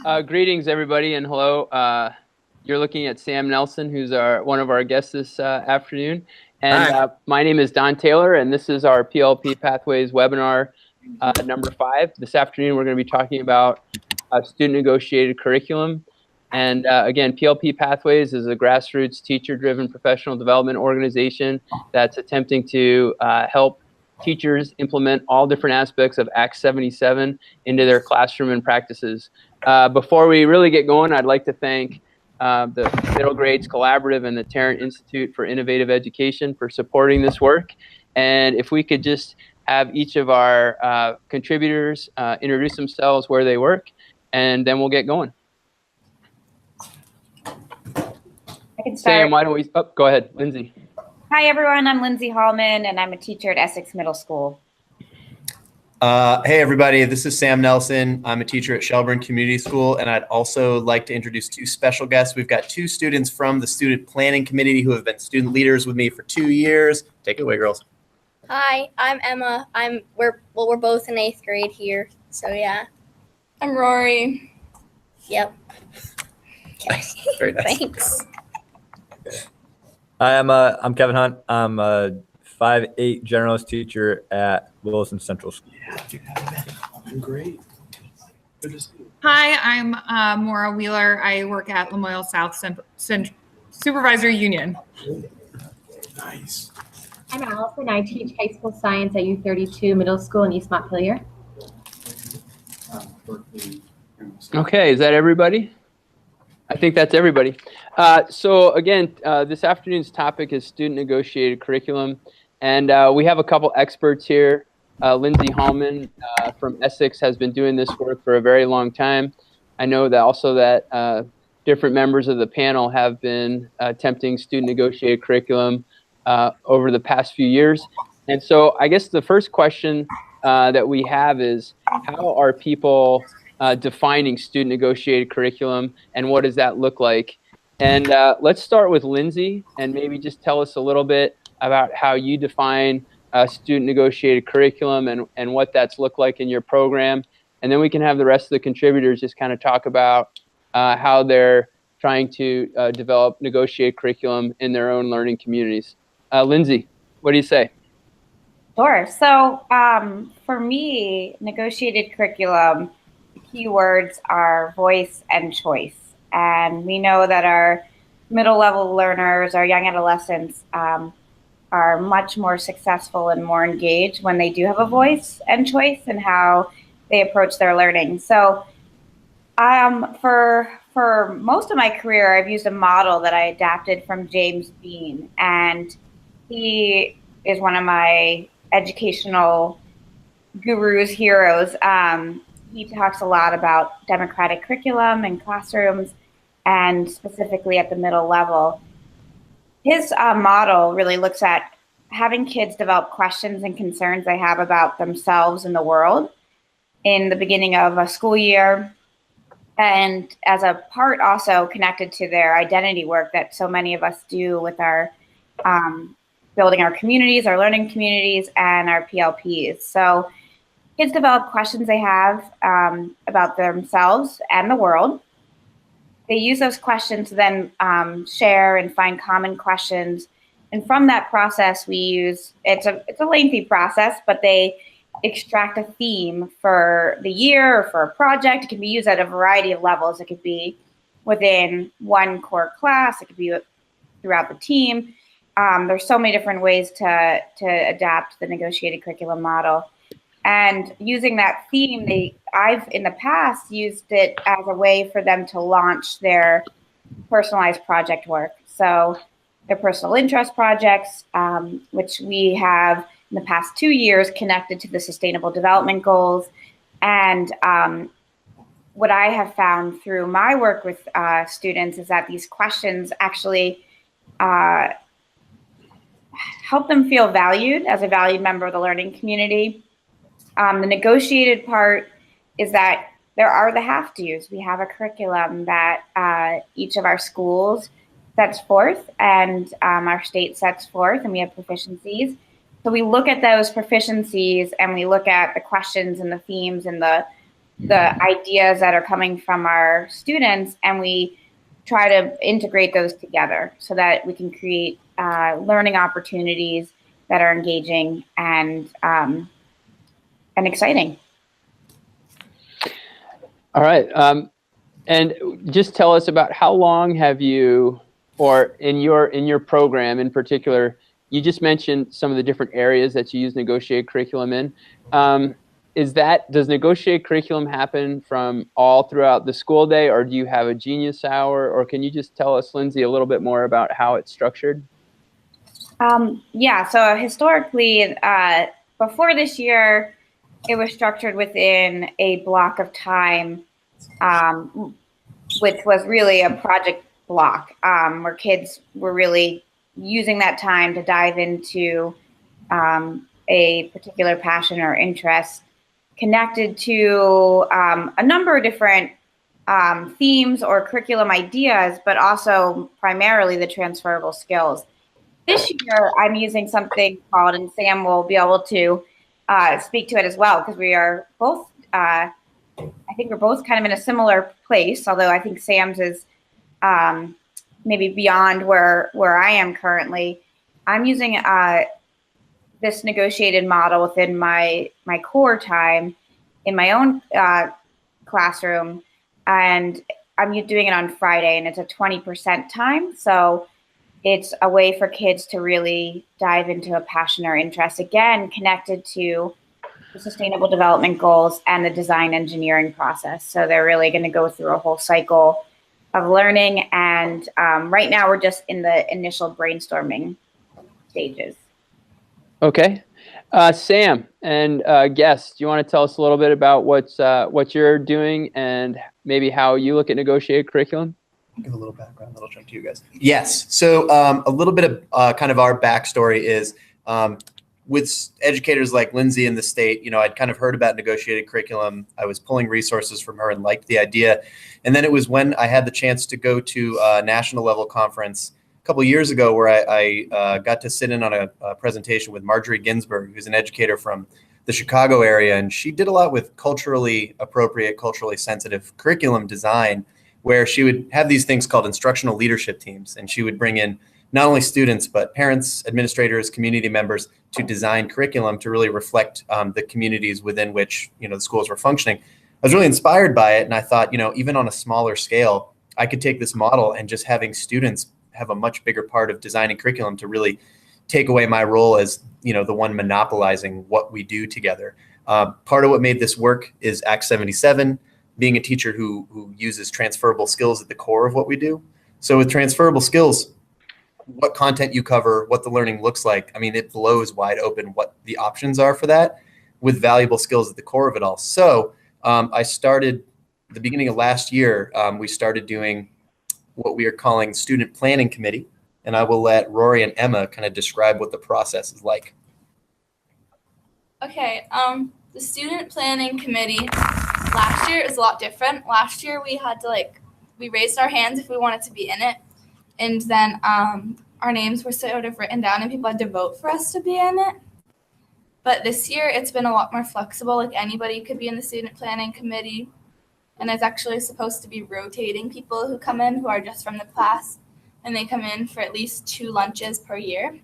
Greetings, everybody, and hello. You're looking at Sam Nelson, who's one of our guests this afternoon. And my name is Don Taylor, and this is our PLP Pathways webinar number 5. This afternoon, we're going to be talking about student-negotiated curriculum. And again, PLP Pathways is a grassroots teacher-driven professional development organization that's attempting to help teachers implement all different aspects of Act 77 into their classroom and practices. Before we really get going, I'd like to thank the Middle Grades Collaborative and the Tarrant Institute for Innovative Education for supporting this work. And if we could just have each of our contributors introduce themselves, where they work, and then we'll get going. I can start. Sam, why don't we, go ahead, Lindsay. Hi, everyone. I'm Lindsay Hallman, and I'm a teacher at Essex Middle School. Hey, everybody. This is Sam Nelson. I'm a teacher at Shelburne Community School, and I'd also like to introduce 2 special guests. We've got 2 students from the Student Planning Committee who have been student leaders with me for 2 years. Take it away, girls. Hi, I'm Emma. We're both in 8th grade here, so yeah. I'm Rory. Yep. Okay. Very nice. Thanks. Hi, I'm Kevin Hunt. I'm a 5'8" generalist teacher at Wilson Central School. Yeah, great. Good to see you. Hi, I'm Maura Wheeler. I work at Lamoille South Supervisory Union. Nice. I'm Allison. I teach high school science at U32 Middle School in East Montpelier. Okay, is that everybody? I think that's everybody. So again, this afternoon's topic is student-negotiated curriculum. And we have a couple experts here. Lindsay Hallman from Essex has been doing this work for a very long time. I know that also that different members of the panel have been attempting student-negotiated curriculum over the past few years. And so I guess the first question that we have is, how are people defining student-negotiated curriculum, and what does that look like? And let's start with Lindsay, and maybe just tell us a little bit about how you define student-negotiated curriculum and what that's looked like in your program. And then we can have the rest of the contributors just kind of talk about how they're trying to develop negotiated curriculum in their own learning communities. Lindsay, what do you say? Sure. So for me, negotiated curriculum, the key words are voice and choice. And we know that our middle level learners, our young adolescents, are much more successful and more engaged when they do have a voice and choice in how they approach their learning. So for most of my career, I've used a model that I adapted from James Bean, and he is one of my educational gurus, heroes. He talks a lot about democratic curriculum in classrooms, and specifically at the middle level. His model really looks at having kids develop questions and concerns they have about themselves and the world in the beginning of a school year, and as a part also connected to their identity work that so many of us do with our building our communities, our learning communities, and our PLPs. So kids develop questions they have about themselves and the world. They use those questions to then share and find common questions. And from that process, we use, it's a lengthy process, but they extract a theme for the year or for a project. It can be used at a variety of levels. It could be within one core class. It could be throughout the team. There's so many different ways to adapt the negotiated curriculum model. And using that theme, I've in the past used it as a way for them to launch their personalized project work. So their personal interest projects, which we have in the past 2 years connected to the Sustainable Development Goals. And what I have found through my work with students is that these questions actually help them feel valued as a valued member of the learning community. The negotiated part is that there are the have-tos. We have a curriculum that each of our schools sets forth, and our state sets forth, and we have proficiencies. So we look at those proficiencies, and we look at the questions and the themes and the the ideas that are coming from our students, and we try to integrate those together so that we can create learning opportunities that are engaging and exciting. All right. And just tell us about how long have you, or in your program in particular, you just mentioned some of the different areas that you use negotiated curriculum in. Does negotiated curriculum happen from all throughout the school day, or do you have a genius hour, or can you just tell us, Lindsay, a little bit more about how it's structured? Yeah, so historically, before this year, it was structured within a block of time, which was really a project block, where kids were really using that time to dive into a particular passion or interest connected to a number of different themes or curriculum ideas, but also primarily the transferable skills. This year, I'm using something called, and Sam will be able to speak to it as well, because we are both, I think we're both kind of in a similar place, although I think Sam's is maybe beyond where I am currently. I'm using this negotiated model within my core time in my own classroom, and I'm doing it on Friday, and it's a 20% time. So it's a way for kids to really dive into a passion or interest, again, connected to the sustainable development goals and the design engineering process. So they're really going to go through a whole cycle of learning. And right now we're just in the initial brainstorming stages. Okay. Sam and guests, do you want to tell us a little bit about what you're doing and maybe how you look at negotiated curriculum? I'll give a little background, then I'll jump to you guys. Yes. So a little bit of kind of our backstory is with educators like Lindsay in the state, I'd kind of heard about negotiated curriculum. I was pulling resources from her and liked the idea. And then it was when I had the chance to go to a national level conference a couple of years ago where I got to sit in on a presentation with Marjorie Ginsburg, who's an educator from the Chicago area. And she did a lot with culturally appropriate, culturally sensitive curriculum design, where she would have these things called instructional leadership teams. And she would bring in not only students, but parents, administrators, community members to design curriculum to really reflect the communities within which, the schools were functioning. I was really inspired by it. And I thought, even on a smaller scale, I could take this model and just having students have a much bigger part of designing curriculum to really take away my role as, the one monopolizing what we do together. Part of what made this work is Act 77, being a teacher who uses transferable skills at the core of what we do. So with transferable skills, what content you cover, what the learning looks like, it blows wide open what the options are for that with valuable skills at the core of it all. So I started the beginning of last year, we started doing what we are calling Student Planning Committee. And I will let Rory and Emma kind of describe what the process is like. Okay, the Student Planning Committee last year is a lot different. Last year we had to we raised our hands if we wanted to be in it. And then our names were sort of written down and people had to vote for us to be in it. But this year it's been a lot more flexible. Anybody could be in the Student Planning Committee. And it's actually supposed to be rotating people who come in who are just from the class. And they come in for at least 2 lunches per year.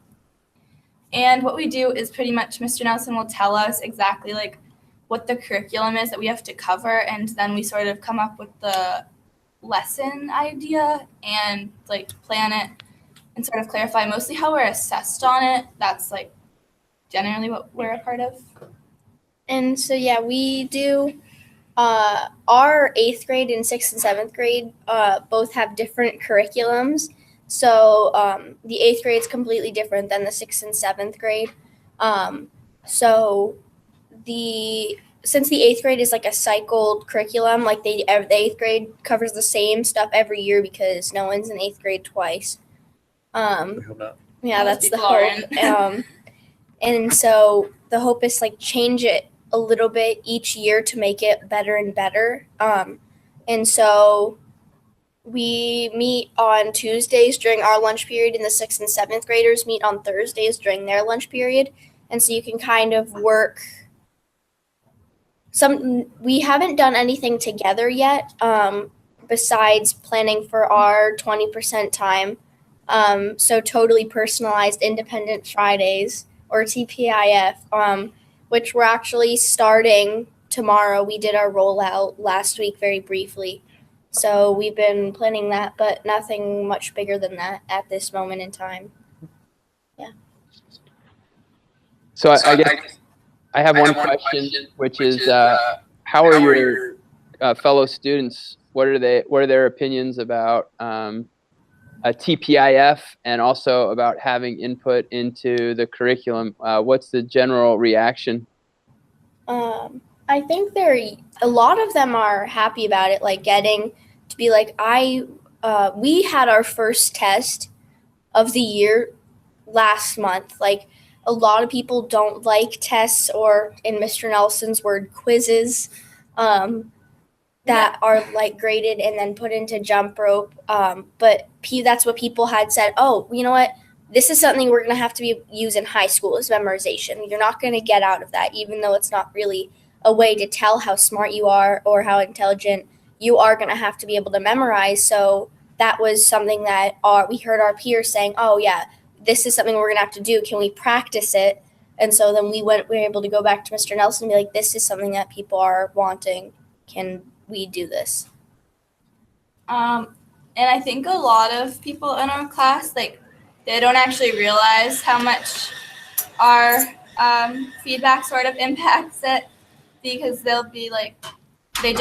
And what we do is pretty much Mr. Nelson will tell us exactly what the curriculum is that we have to cover. And then we sort of come up with the lesson idea and plan it and sort of clarify mostly how we're assessed on it. That's generally what we're a part of. And so yeah, we do our 8th grade and 6th and 7th grade both have different curriculums. So the 8th grade is completely different than the 6th and 7th grade. Since the 8th grade is a cycled curriculum, the 8th grade covers the same stuff every year because no one's in 8th grade twice. We hope not. Yeah, that's the hope. And so the hope is change it a little bit each year to make it better and better. And so we meet on Tuesdays during our lunch period, and the 6th and 7th graders meet on Thursdays during their lunch period. And so you can kind of work we haven't done anything together yet, besides planning for our 20% time. So totally personalized independent Fridays, or TPIF, which we're actually starting tomorrow. We did our rollout last week very briefly. So we've been planning that, but nothing much bigger than that at this moment in time. So I guess I have one question, which is, how are your fellow students? What are their opinions about a TPIF, and also about having input into the curriculum? What's the general reaction? I think a lot of them are happy about it, like getting to be like, we had our first test of the year last month. Like, a lot of people don't like tests, or in Mr. Nelson's word, quizzes, that are like graded and then put into jump rope. But that's what people had said. Oh, you know what? This is something we're going to have to use in high school, is memorization. You're not going to get out of that, even though it's not really a way to tell how smart you are or how intelligent. You are going to have to be able to memorize. So that was something that we heard our peers saying, oh yeah, this is something we're going to have to do. Can we practice it? And so then we were able to go back to Mr. Nelson and be like, this is something that people are wanting. Can we do this? And I think a lot of people in our class, like, they don't actually realize how much our feedback sort of impacts it, because they'll be like, I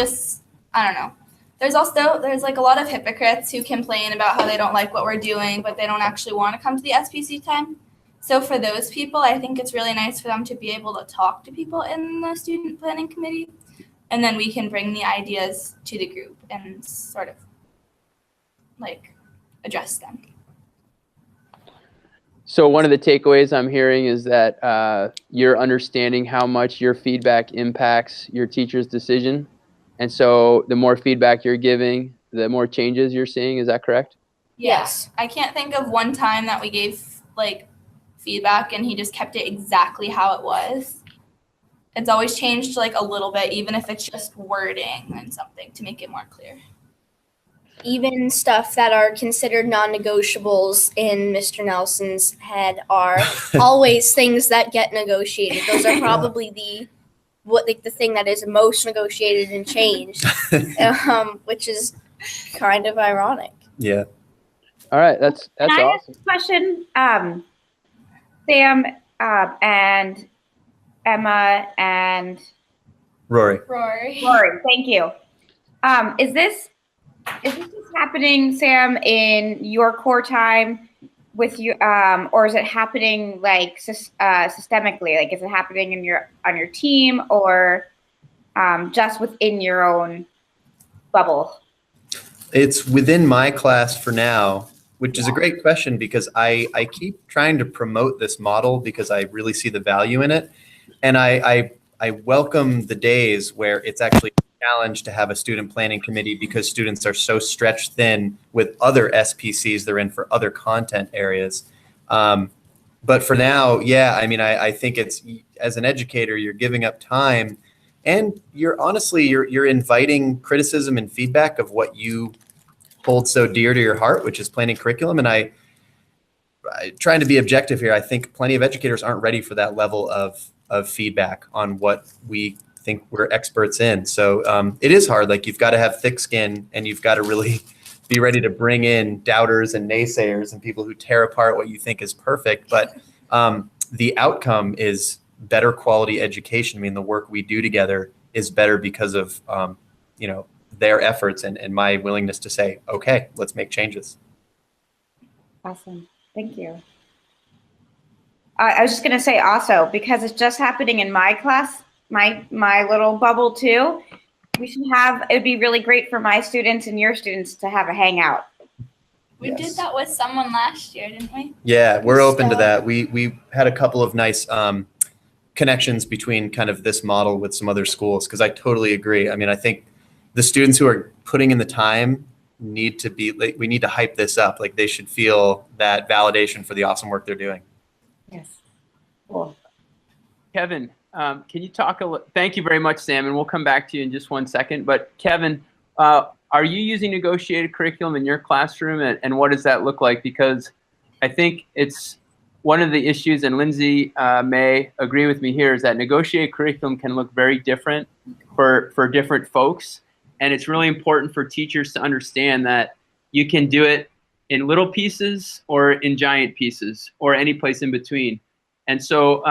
don't know. There's like a lot of hypocrites who complain about how they don't like what we're doing, but they don't actually want to come to the SPC time. So for those people, I think it's really nice for them to be able to talk to people in the student planning committee, and then we can bring the ideas to the group and sort of like address them. So one of the takeaways I'm hearing is that you're understanding how much your feedback impacts your teacher's decision. And so the more feedback you're giving, the more changes you're seeing. Is that correct? Yes. I can't think of one time that we gave like feedback and he just kept it exactly how it was. It's always changed like a little bit, even if it's just wording and something to make it more clear. Even stuff that are considered non-negotiables in Mr. Nelson's head are always things that get negotiated. Those are probably the thing that is most negotiated and changed, which is kind of ironic. Yeah. All right, that's Can I awesome. ask a question? Sam and Emma and Rory. Rory. thank you. Is this just happening, Sam, in your core time with you, or is it happening like systemically? Like, is it happening on your team, or just within your own bubble? It's within my class for now, which is a great question, because I keep trying to promote this model because I really see the value in it. And I welcome the days where it's actually a challenge to have a student planning committee, because students are so stretched thin with other SPCs they're in for other content areas. But for now, yeah, I mean, I think it's, as an educator, you're giving up time, and you're inviting criticism and feedback of what you hold so dear to your heart, which is planning curriculum. And I trying to be objective here, I think plenty of educators aren't ready for that level of feedback on what we think we're experts in. So it is hard. Like, you've got to have thick skin, and you've got to really be ready to bring in doubters and naysayers and people who tear apart what you think is perfect. But the outcome is better quality education. I mean, the work we do together is better because of their efforts and my willingness to say, okay, let's make changes. Awesome. Thank you. I was just going to say also, because it's just happening in my class, my little bubble too, it would be really great for my students and your students to have a hangout. We did that with someone last year, didn't we? Yeah, we're open to that. We had a couple of nice connections between kind of this model with some other schools, because I totally agree. I mean, I think the students who are putting in the time we need to hype this up. Like, they should feel that validation for the awesome work they're doing. Yes. Cool. Kevin, Can you talk thank you very much, Sam, and we'll come back to you in just one second. But Kevin, are you using negotiated curriculum in your classroom, and what does that look like? Because I think it's one of the issues, and Lindsay may agree with me here, is that negotiated curriculum can look very different for different folks. And it's really important for teachers to understand that you can do it in little pieces or in giant pieces or any place in between. And so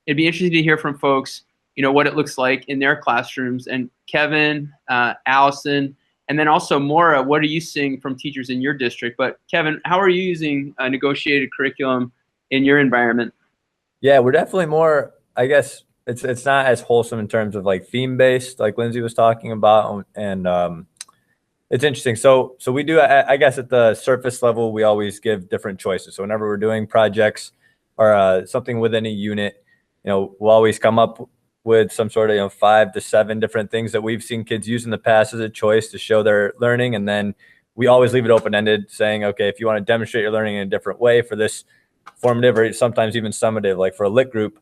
it'd be interesting to hear from folks, what it looks like in their classrooms. And Kevin, Allison, and then also Maura, what are you seeing from teachers in your district? But Kevin, how are you using negotiated curriculum in your environment? Yeah, we're definitely more, I guess, it's not as wholesome in terms of like theme-based, like Lindsay was talking about. And it's interesting. So we do, I guess at the surface level, we always give different choices. So whenever we're doing projects or something within a unit, we'll always come up with some sort of 5 to 7 different things that we've seen kids use in the past as a choice to show their learning. And then we always leave it open-ended, saying, okay, if you want to demonstrate your learning in a different way for this formative or sometimes even summative, like for a lit group,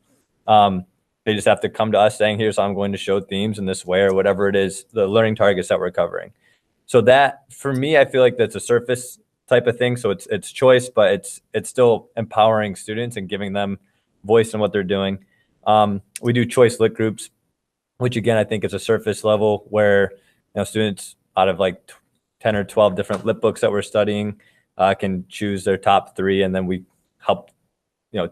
they just have to come to us saying, here's how I'm going to show themes in this way, or whatever it is, the learning targets that we're covering. So that, for me, I feel like that's a surface type of thing. So it's choice, but it's still empowering students and giving them voice in what they're doing. We do choice lit groups, which again, I think is a surface level where students out of like 10 or 12 different lit books that we're studying can choose their top 3, and then we help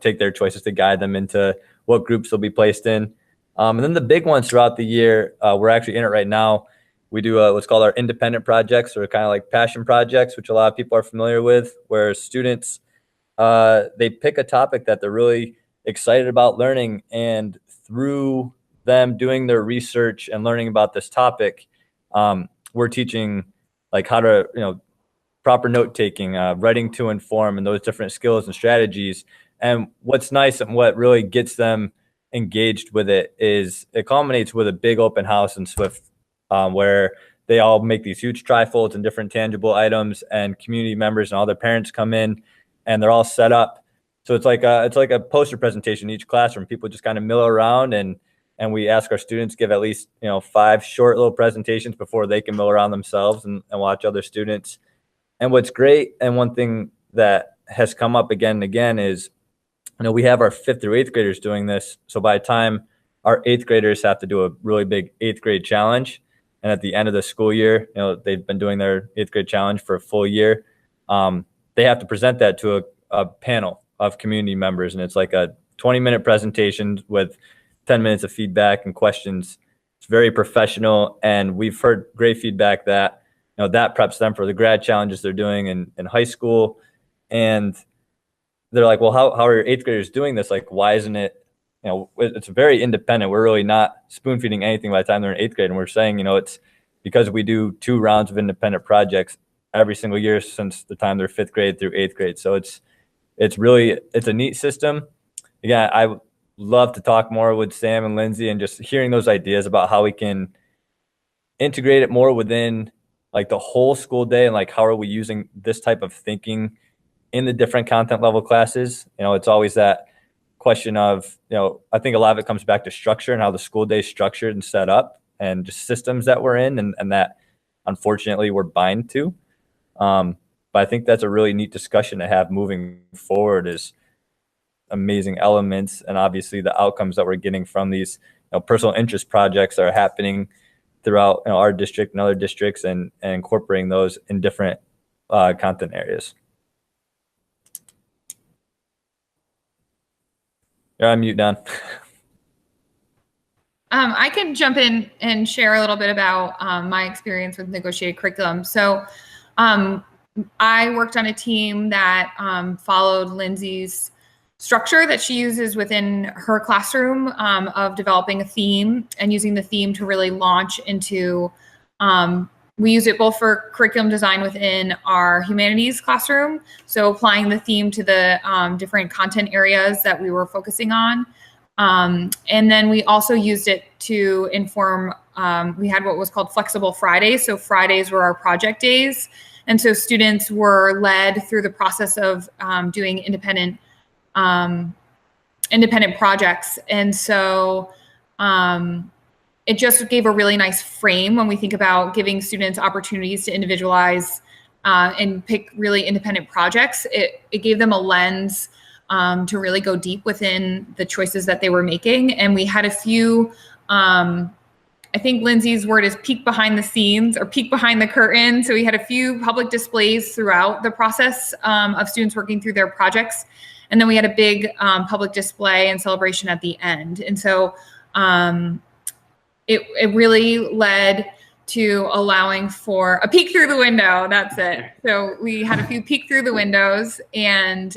take their choices to guide them into what groups they'll be placed in. And then the big ones throughout the year, we're actually in it right now. We do what's called our independent projects, or kind of like passion projects, which a lot of people are familiar with, where students, they pick a topic that they're really excited about learning, and through them doing their research and learning about this topic, we're teaching like how to, proper note taking, writing to inform, and those different skills and strategies. And what's nice and what really gets them engaged with it is it culminates with a big open house in Swift, where they all make these huge trifolds and different tangible items, and community members and all their parents come in, and they're all set up. So it's like a poster presentation in each classroom. People just kind of mill around, and we ask our students give at least 5 short little presentations before they can mill around themselves and watch other students. And what's great, and one thing that has come up again and again, is we have our 5th through 8th graders doing this. So by the time our 8th graders have to do a really big 8th grade challenge, and at the end of the school year, they've been doing their 8th grade challenge for a full year, they have to present that to a panel of community members. And it's like a 20-minute presentation with 10 minutes of feedback and questions. It's very professional, and we've heard great feedback that that preps them for the grad challenges they're doing in high school. And they're like, well, how are your 8th graders doing this? Like, why isn't it, it's very independent. We're really not spoon feeding anything by the time they're in 8th grade. And we're saying, it's because we do 2 rounds of independent projects every single year since the time they're 5th grade through 8th grade. So it's a neat system. Again, I would love to talk more with Sam and Lindsay, and just hearing those ideas about how we can integrate it more within like the whole school day, and like how are we using this type of thinking in the different content level classes. It's always that question of, I think a lot of it comes back to structure and how the school day is structured and set up, and just systems that we're in, and that unfortunately we're bind to. But I think that's a really neat discussion to have moving forward, is amazing elements, and obviously the outcomes that we're getting from these personal interest projects that are happening throughout our district and other districts, and incorporating those in different content areas. You're on mute, Don. I can jump in and share a little bit about my experience with negotiated curriculum. So I worked on a team that followed Lindsay's structure that she uses within her classroom of developing a theme and using the theme to really launch into, we use it both for curriculum design within our humanities classroom, so applying the theme to the different content areas that we were focusing on. And then we also used it to inform, we had what was called Flexible Fridays. So Fridays were our project days. And so students were led through the process of doing independent projects. And so it just gave a really nice frame when we think about giving students opportunities to individualize and pick really independent projects. It gave them a lens to really go deep within the choices that they were making. And we had a few, I think Lindsay's word is peek behind the scenes or peek behind the curtain. So we had a few public displays throughout the process of students working through their projects. And then we had a big public display and celebration at the end. And so it really led to allowing for a peek through the window. That's it. So we had a few peek through the windows, and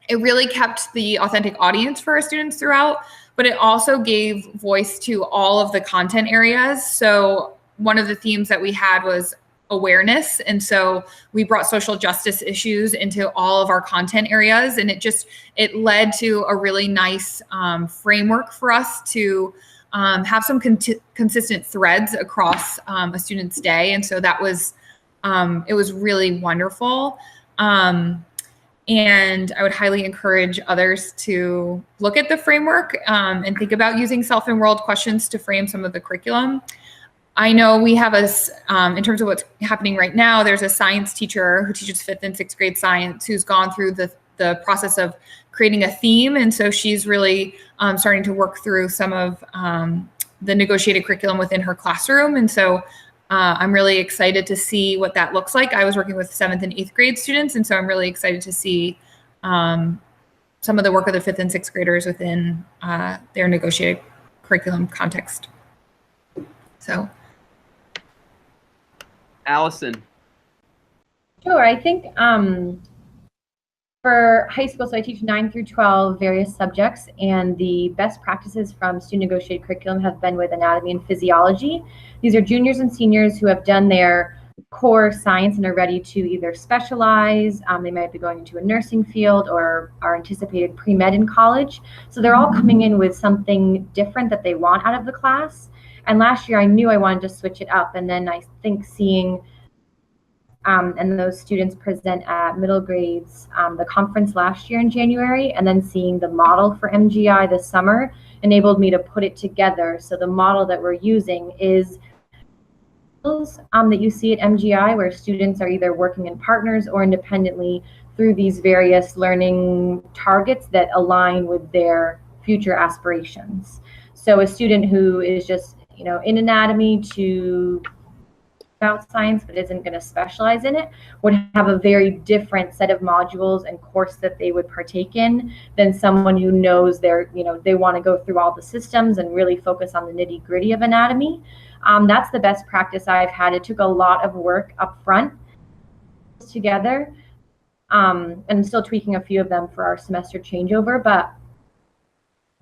it really kept the authentic audience for our students throughout, but it also gave voice to all of the content areas. So one of the themes that we had was awareness. And so we brought social justice issues into all of our content areas. And it led to a really nice framework for us to have some consistent threads across a student's day. And so that was, it was really wonderful. And I would highly encourage others to look at the framework and think about using self-enrolled questions to frame some of the curriculum. I know we have in terms of what's happening right now, there's a science teacher who teaches 5th and 6th grade science who's gone through the process of creating a theme. And so she's really starting to work through some of the negotiated curriculum within her classroom. And so I'm really excited to see what that looks like. I was working with 7th and 8th grade students, and so I'm really excited to see some of the work of the 5th and 6th graders within their negotiated curriculum context. So, Allison. Sure, I think for high school, so I teach 9 through 12 various subjects, and the best practices from student negotiated curriculum have been with anatomy and physiology. These are juniors and seniors who have done their core science and are ready to either specialize. They might be going into a nursing field or are anticipated pre-med in college. So they're all coming in with something different that they want out of the class. And last year I knew I wanted to switch it up. And then I think seeing and those students present at middle grades, the conference last year in January, and then seeing the model for MGI this summer enabled me to put it together. So the model that we're using is that you see at MGI, where students are either working in partners or independently through these various learning targets that align with their future aspirations. So a student who is just, in anatomy to about science but isn't going to specialize in it would have a very different set of modules and course that they would partake in than someone who knows they want to go through all the systems and really focus on the nitty-gritty of anatomy. That's the best practice I've had. It took a lot of work up front together, and I'm still tweaking a few of them for our semester changeover, but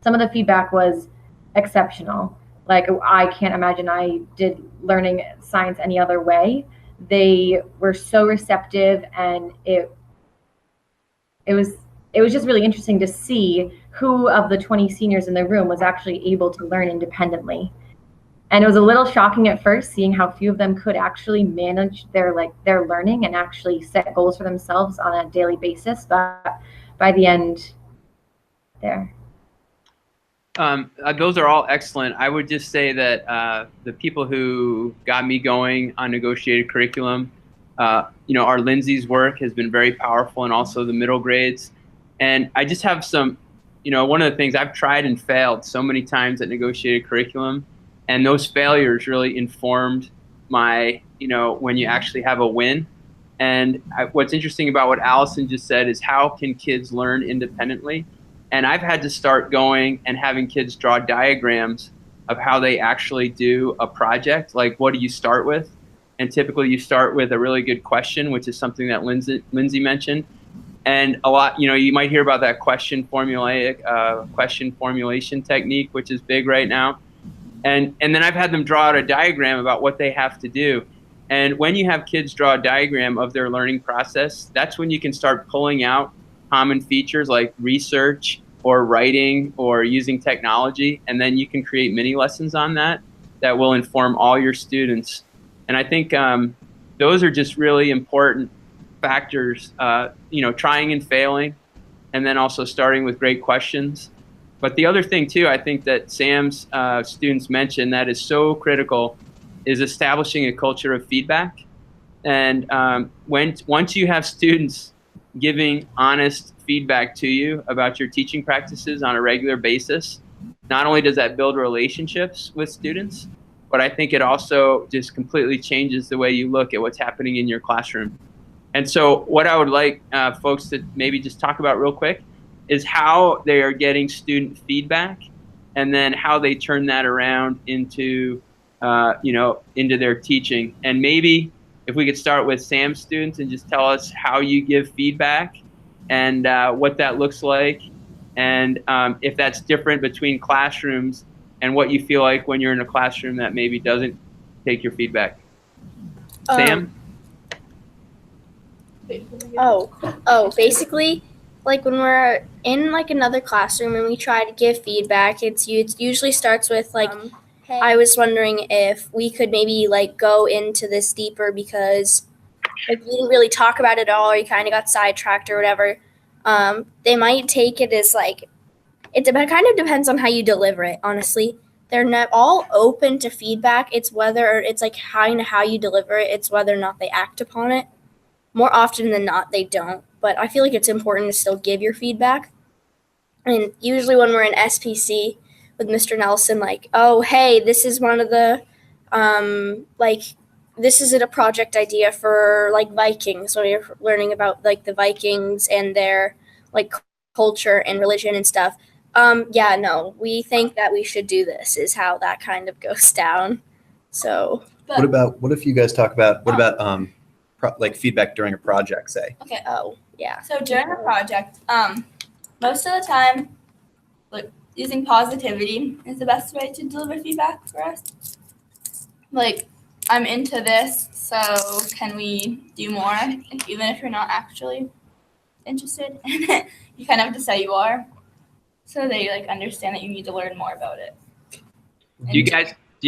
some of the feedback was exceptional. Like, I can't imagine I did learning science any other way. They were so receptive, and it was just really interesting to see who of the 20 seniors in the room was actually able to learn independently. And it was a little shocking at first, seeing how few of them could actually manage their learning and actually set goals for themselves on a daily basis. But by the end, there. Those are all excellent. I would just say that the people who got me going on negotiated curriculum, our Lindsay's work has been very powerful, and also the middle grades. And I just have some, one of the things I've tried and failed so many times at negotiated curriculum, and those failures really informed my, when you actually have a win. And what's interesting about what Allison just said is, how can kids learn independently? And I've had to start going and having kids draw diagrams of how they actually do a project. Like, what do you start with? And typically you start with a really good question, which is something that Lindsay mentioned. And a lot, you might hear about that question formulation technique, which is big right now. And then I've had them draw out a diagram about what they have to do. And when you have kids draw a diagram of their learning process, that's when you can start pulling out common features like research or writing or using technology. And then you can create mini lessons on that will inform all your students. And I think those are just really important factors, trying and failing, and then also starting with great questions. But the other thing too, I think that Sam's students mentioned that is so critical is establishing a culture of feedback. And once you have students giving honest feedback to you about your teaching practices on a regular basis, not only does that build relationships with students, but I think it also just completely changes the way you look at what's happening in your classroom. And so what I would like folks to maybe just talk about real quick is how they are getting student feedback, and then how they turn that around into, into their teaching. And maybe if we could start with Sam's students and just tell us how you give feedback and what that looks like, and if that's different between classrooms and what you feel like when you're in a classroom that maybe doesn't take your feedback. Sam? Basically, like when we're in like another classroom and we try to give feedback, it usually starts with like, hey, I was wondering if we could maybe like go into this deeper because like we didn't really talk about it all, or you kind of got sidetracked or whatever. They might take it as like, it kind of depends on how you deliver it, honestly. They're not all open to feedback. It's whether it's like how you deliver it. It's whether or not they act upon it. More often than not, they don't. But I feel like it's important to still give your feedback. And usually when we're in SPC with Mr. Nelson, like, oh, hey, this is one of the, this is a project idea for like Vikings. So you're learning about like the Vikings and their like culture and religion and stuff. We think that we should do this, is how that kind of goes down. So what if you guys talk about, like feedback during a project, say? Okay. Oh, yeah. So during a project, most of the time, like using positivity is the best way to deliver feedback for us. Like, I'm into this, so can we do more? Even if you're not actually interested in it, you kind of have to say you are, so they like understand that you need to learn more about it. Do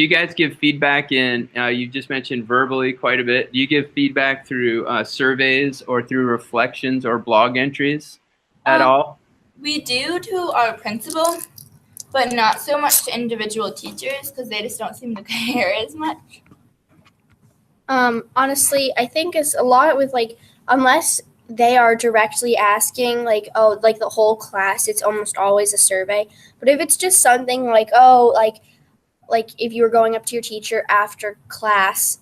you guys give feedback in, you just mentioned verbally quite a bit. Do you give feedback through surveys or through reflections or blog entries at all? We do to our principal, but not so much to individual teachers because they just don't seem to care as much. Honestly, I think it's a lot with like, unless they are directly asking like, oh, like the whole class, it's almost always a survey. But if it's just something like, oh, like if you were going up to your teacher after class,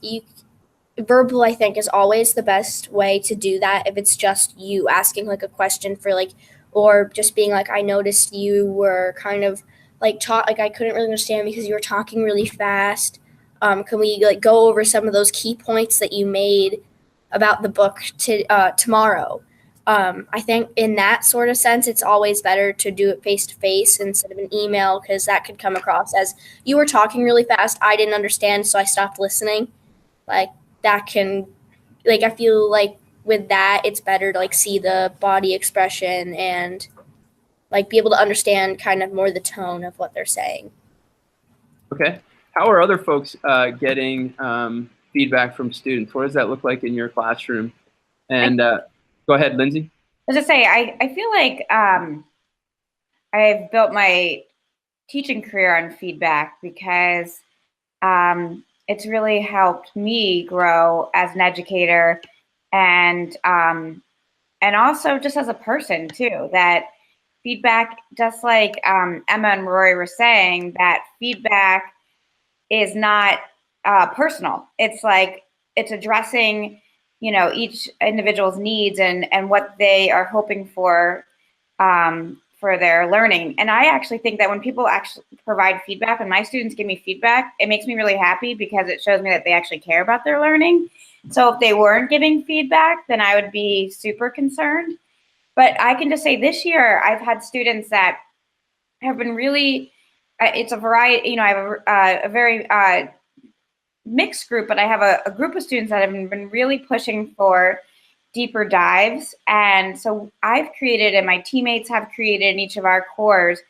verbal, I think, is always the best way to do that. If it's just you asking like a question for like, or just being like, I noticed you were kind of like I couldn't really understand because you were talking really fast. Can we like go over some of those key points that you made about the book tomorrow? I think in that sort of sense, it's always better to do it face-to-face instead of an email, because that could come across as you were talking really fast, I didn't understand, so I stopped listening. Like that can, like I feel like with that, it's better to like see the body expression and like be able to understand kind of more the tone of what they're saying. Okay. How are other folks getting feedback from students? What does that look like in your classroom? And go ahead, Lindsay. I was just say, I feel like I've built my teaching career on feedback because it's really helped me grow as an educator and also just as a person too. That feedback, just like Emma and Rory were saying, that feedback is not personal. It's like it's addressing each individual's needs and what they are hoping for their learning. And I actually think that when people actually provide feedback, when my students give me feedback, it makes me really happy because it shows me that they actually care about their learning. So if they weren't giving feedback, then I would be super concerned. But I can just say this year, I've had students that have been really, it's a variety, I have a very mixed group, but I have a group of students that have been really pushing for deeper dives. And so I've created, and my teammates have created in each of our cores,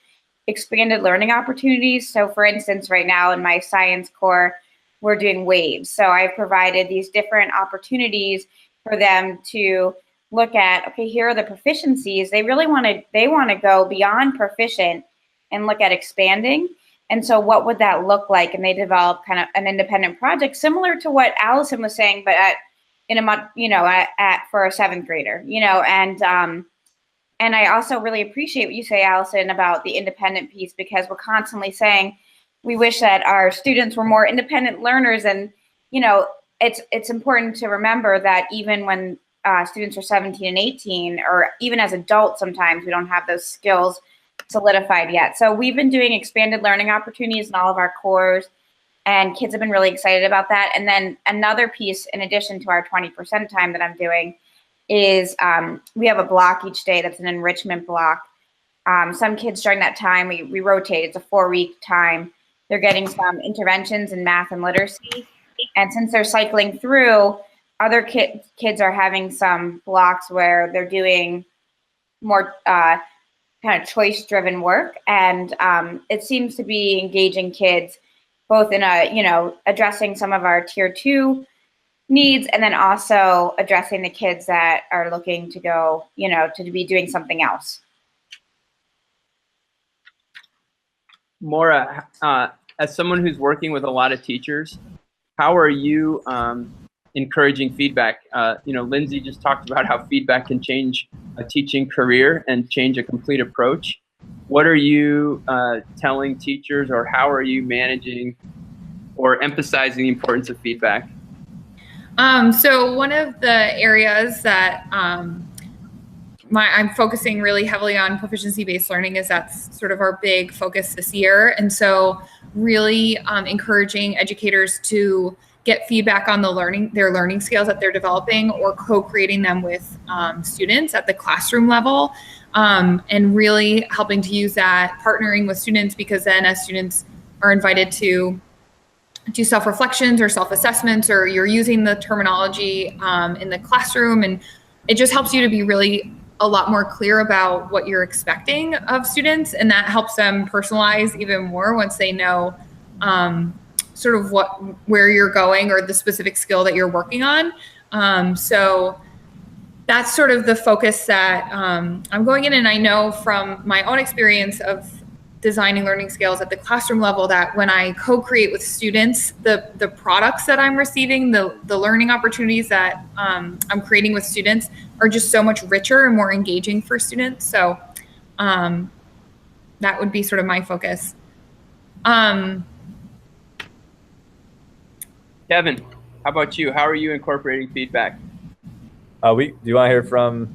expanded learning opportunities. So for instance, right now in my science core, we're doing waves. So I've provided these different opportunities for them to look at, okay, here are the proficiencies. They really want to go beyond proficient and look at expanding. And so what would that look like? And they developed kind of an independent project similar to what Allison was saying, but for a seventh grader, and I also really appreciate what you say, Allison, about the independent piece, because we're constantly saying we wish that our students were more independent learners. And, it's important to remember that even when students are 17 and 18, or even as adults, sometimes we don't have those skills solidified yet. So we've been doing expanded learning opportunities in all of our cores, and kids have been really excited about that. And then another piece, in addition to our 20% time that I'm doing, is we have a block each day that's an enrichment block. Some kids during that time, we rotate. It's a 4-week time. They're getting some interventions in math and literacy. And since they're cycling through, other kids are having some blocks where they're doing more kind of choice-driven work. And it seems to be engaging kids both in addressing some of our tier 2 needs, and then also addressing the kids that are looking to go, to be doing something else. Maura, as someone who's working with a lot of teachers, how are you encouraging feedback? Lindsay just talked about how feedback can change a teaching career and change a complete approach. What are you telling teachers, or how are you managing or emphasizing the importance of feedback? So one of the areas that I'm focusing really heavily on proficiency-based learning is that's sort of our big focus this year. And so really encouraging educators to get feedback on their learning skills that they're developing, or co-creating them with students at the classroom level, and really helping to use that, partnering with students, because then as students are invited to do self-reflections or self-assessments, or you're using the terminology in the classroom, and it just helps you to be really a lot more clear about what you're expecting of students, and that helps them personalize even more once they know sort of where you're going or the specific skill that you're working on. So that's sort of the focus that I'm going in, and I know from my own experience of designing learning scales at the classroom level that when I co-create with students, the products that I'm receiving, the learning opportunities that I'm creating with students are just so much richer and more engaging for students. So that would be sort of my focus. Kevin, how about you? How are you incorporating feedback? Do you want to hear from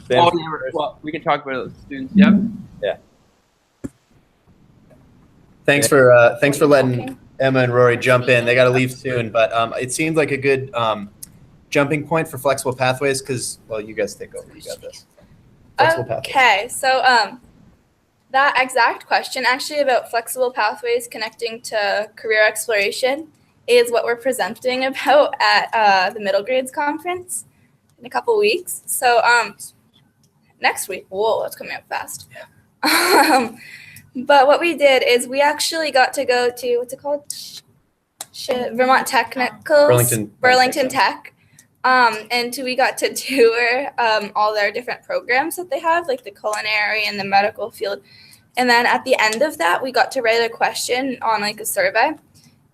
Sam? Well, we can talk about the students. Yep. Yeah. Thanks for letting Emma and Rory jump in. They got to leave soon, but it seemed like a good jumping point for flexible pathways, because, well, you guys take over. You got this. Flexible pathways. Okay, so that exact question actually about flexible pathways connecting to career exploration is what we're presenting about at the middle grades conference in a couple weeks. So next week, whoa, that's coming up fast. But what we did is we actually got to go to, what's it called? Vermont Technical, Burlington Tech. And we got to tour all their different programs that they have, like the culinary and the medical field. And then at the end of that, we got to write a question on like a survey.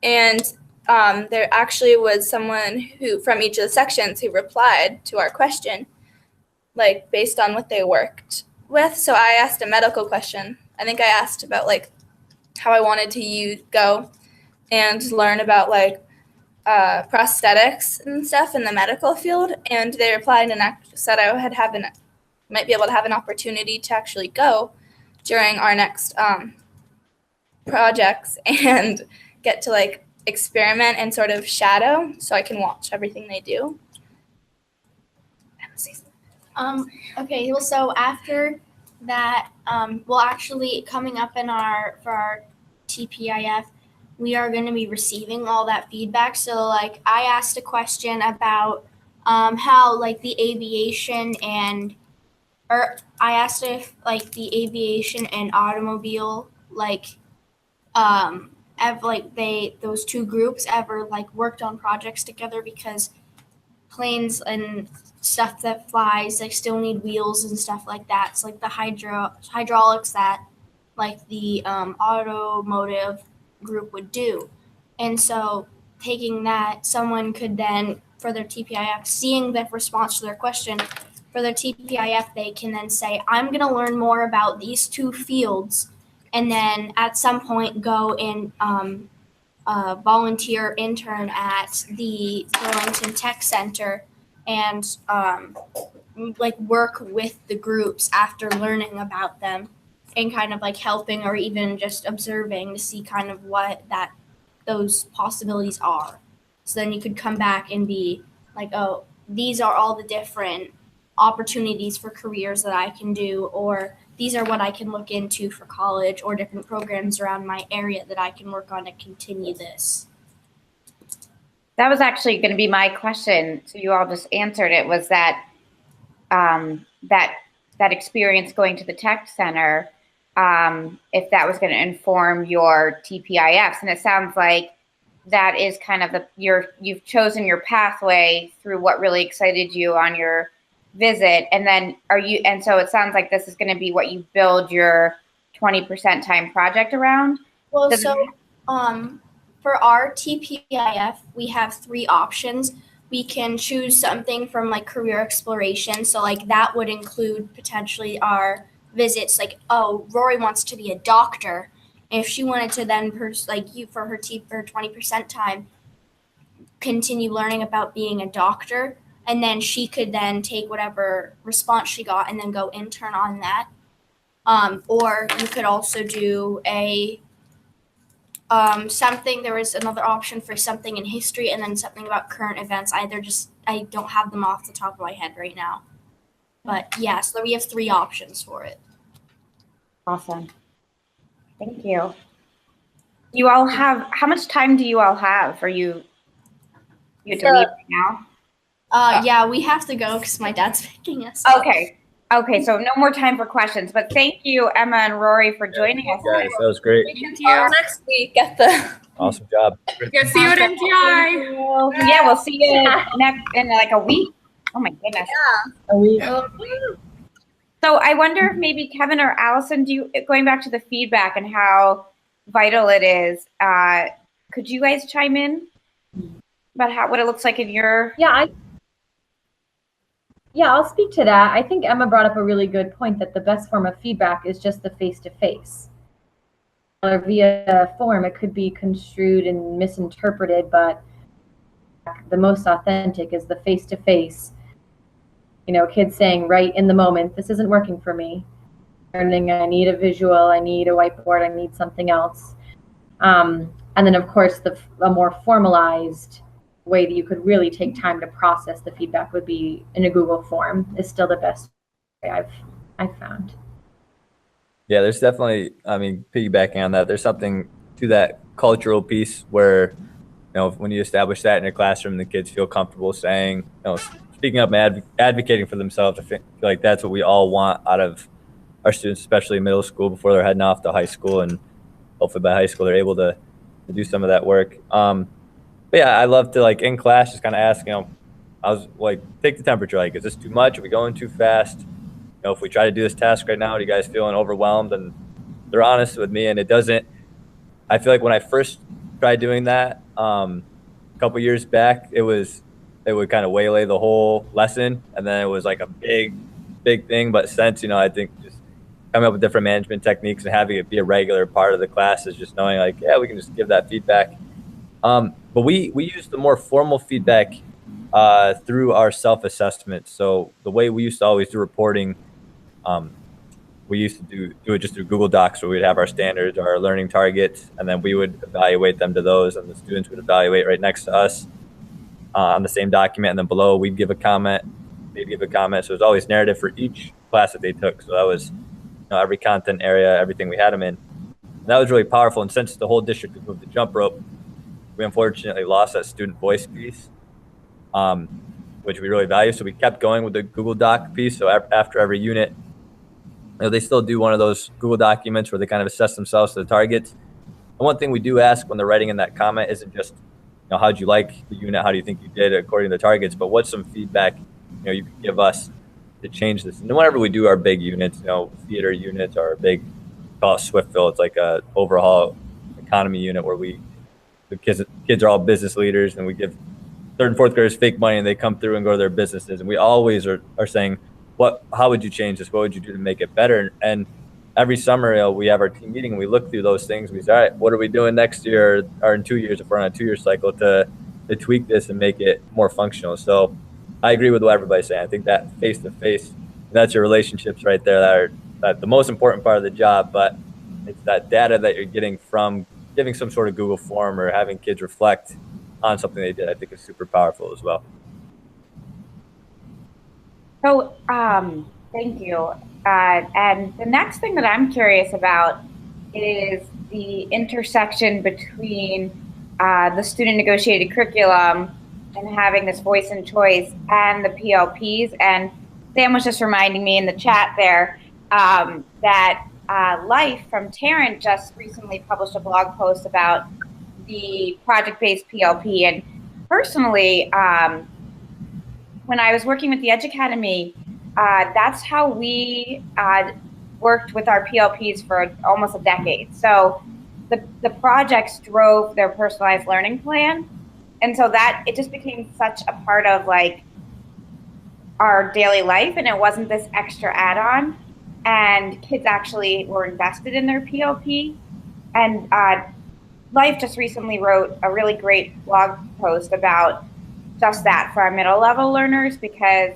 And there actually was someone who from each of the sections who replied to our question, like based on what they worked with. So I asked a medical question. I think I asked about like how I wanted to go and learn about like prosthetics and stuff in the medical field. And they replied and said I might be able to have an opportunity to actually go during our next projects and get to like experiment and sort of shadow so I can watch everything they do. Okay, well, so after that, well, actually coming up for our TPIF, we are going to be receiving all that feedback. So like I asked a question about how like the aviation and automobile those two groups ever like worked on projects together, because planes and stuff that flies like still need wheels and stuff like that. It's like the hydraulics that like the automotive group would do. And so taking that, someone could then, for their TPIF, seeing the response to their question, for their TPIF, they can then say, I'm going to learn more about these two fields, and then at some point go and volunteer intern at the Burlington Tech Center and like work with the groups after learning about them and kind of like helping or even just observing to see kind of what those possibilities are. So then you could come back and be like, oh, these are all the different opportunities for careers that I can do, or these are what I can look into for college or different programs around my area that I can work on to continue this. That was actually going to be my question. So you all just answered it. Was that that experience going to the tech center? If that was going to inform your TPIFs, and it sounds like that is kind of you've chosen your pathway through what really excited you on your visit, and then and so it sounds like this is going to be what you build your 20% time project around. Well, for our TPIF, we have 3 options. We can choose something from like career exploration. So like that would include potentially our visits, like, oh, Rory wants to be a doctor. If she wanted to then for her 20% time, continue learning about being a doctor, and then she could then take whatever response she got and then go intern on that. Or you could also do there was another option for something in history and then something about current events. I don't have them off the top of my head right now. But yeah, so we have 3 options for it. Awesome. Thank you. You all have, how much time do you all have? Are you have to leave right now? Yeah, we have to go because my dad's picking us up. Okay, so no more time for questions, but thank you, Emma and Rory, for joining us. Guys, that was great. Thank you. Next week at the. Awesome job. Yeah, see you at MGI. Yeah, we'll see you in like a week. Oh my goodness. A week. So I wonder if maybe Kevin or Allison, going back to the feedback and how vital it is, could you guys chime in about what it looks like in your? Yeah, I'll speak to that. I think Emma brought up a really good point that the best form of feedback is just the face-to-face. Or via form, it could be construed and misinterpreted, but the most authentic is the face-to-face. You know, kids saying right in the moment, this isn't working for me. Learning, I need a visual, I need a whiteboard, I need something else. And then, of course, a more formalized way that you could really take time to process the feedback would be in a Google form is still the best way I've found. Yeah, there's definitely, I mean, piggybacking on that, there's something to that cultural piece where, you know, when you establish that in your classroom, the kids feel comfortable saying, you know, speaking up and advocating for themselves. I feel like that's what we all want out of our students, especially in middle school before they're heading off to high school, and hopefully by high school they're able to do some of that work. But yeah, I love to, like, in class, just kind of ask, you know, I was like, take the temperature. Like, is this too much? Are we going too fast? You know, if we try to do this task right now, are you guys feeling overwhelmed? And they're honest with me, and it doesn't. I feel like when I first tried doing that a couple years back, it would kind of waylay the whole lesson, and then it was like a big thing. But since, you know, I think just coming up with different management techniques and having it be a regular part of the class is just knowing, like, yeah, we can just give that feedback. But we use the more formal feedback through our self-assessment. So the way we used to always do reporting, we used to do it just through Google Docs, where we'd have our standards, our learning targets, and then we would evaluate them to those, and the students would evaluate right next to us on the same document. And then below, we'd give a comment, they'd give a comment. So it was always narrative for each class that they took. So that was, you know, every content area, everything we had them in. And that was really powerful. And since the whole district had moved to jump rope, we unfortunately lost that student voice piece, which we really value. So we kept going with the Google Doc piece. So after every unit, you know, they still do one of those Google documents where they kind of assess themselves to the targets. And one thing we do ask when they're writing in that comment isn't just, you know, how'd you like the unit? How do you think you did according to the targets? But what's some feedback, you know, you can give us to change this? And whenever we do our big units, you know, theater units or big call it Swiftville. It's like a overhaul economy unit where the kids are all business leaders, and we give third and fourth graders fake money, and they come through and go to their businesses. And we always are saying, how would you change this? What would you do to make it better? And every summer, we have our team meeting and we look through those things. We say, all right, what are we doing next year or in 2 years if we're on a 2-year cycle to tweak this and make it more functional? So I agree with what everybody's saying. I think that face-to-face, that's your relationships right there that the most important part of the job, but it's that data that you're getting from giving some sort of Google form or having kids reflect on something they did, I think is super powerful as well. So, thank you. And the next thing that I'm curious about is the intersection between the student negotiated curriculum and having this voice and choice and the PLPs. And Sam was just reminding me in the chat there that Life from Tarrant just recently published a blog post about the project-based PLP. And personally, when I was working with the Edge Academy, that's how we worked with our PLPs for almost a decade. So the projects drove their personalized learning plan. And so that it just became such a part of like our daily life, and it wasn't this extra add-on. And kids actually were invested in their PLP. And Life just recently wrote a really great blog post about just that for our middle level learners, because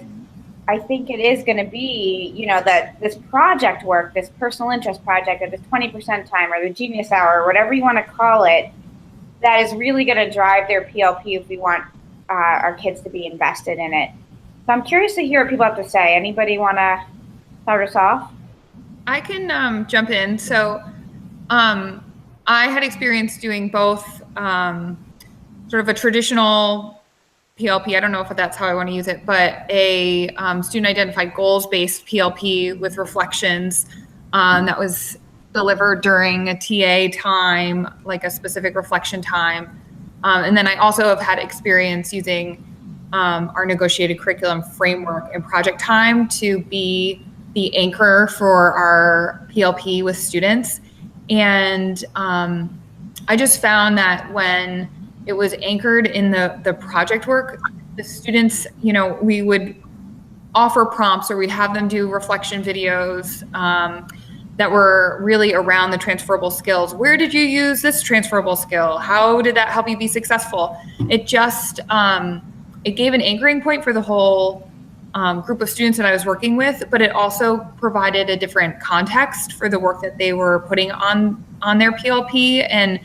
I think it is going to be, you know, that this project work, this personal interest project, or this 20% time, or the genius hour, or whatever you want to call it, that is really going to drive their PLP if we want our kids to be invested in it. So I'm curious to hear what people have to say. Anybody want to start us off? I can jump in. So I had experience doing both sort of a traditional PLP, I don't know if that's how I want to use it, but a student identified goals-based PLP with reflections that was delivered during a TA time, like a specific reflection time. And then I also have had experience using our negotiated curriculum framework and project time to be the anchor for our PLP with students. And I just found that when it was anchored in the project work, the students, you know, we would offer prompts or we'd have them do reflection videos that were really around the transferable skills. Where did you use this transferable skill? How did that help you be successful? It just, it gave an anchoring point for the whole group of students that I was working with, but it also provided a different context for the work that they were putting on their PLP, and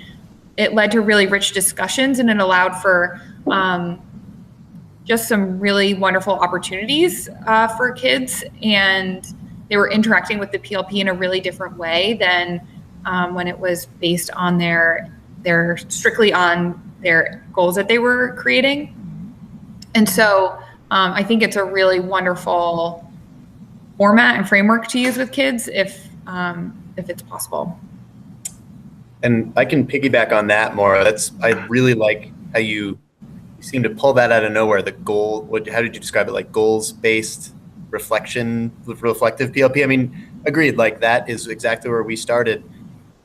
it led to really rich discussions, and it allowed for just some really wonderful opportunities for kids, and they were interacting with the PLP in a really different way than when it was based on their strictly on their goals that they were creating. And so I think it's a really wonderful format and framework to use with kids if it's possible. And I can piggyback on that more. I really like how you seem to pull that out of nowhere. The goal, how did you describe it? Like goals-based reflective PLP. I mean, agreed. Like that is exactly where we started.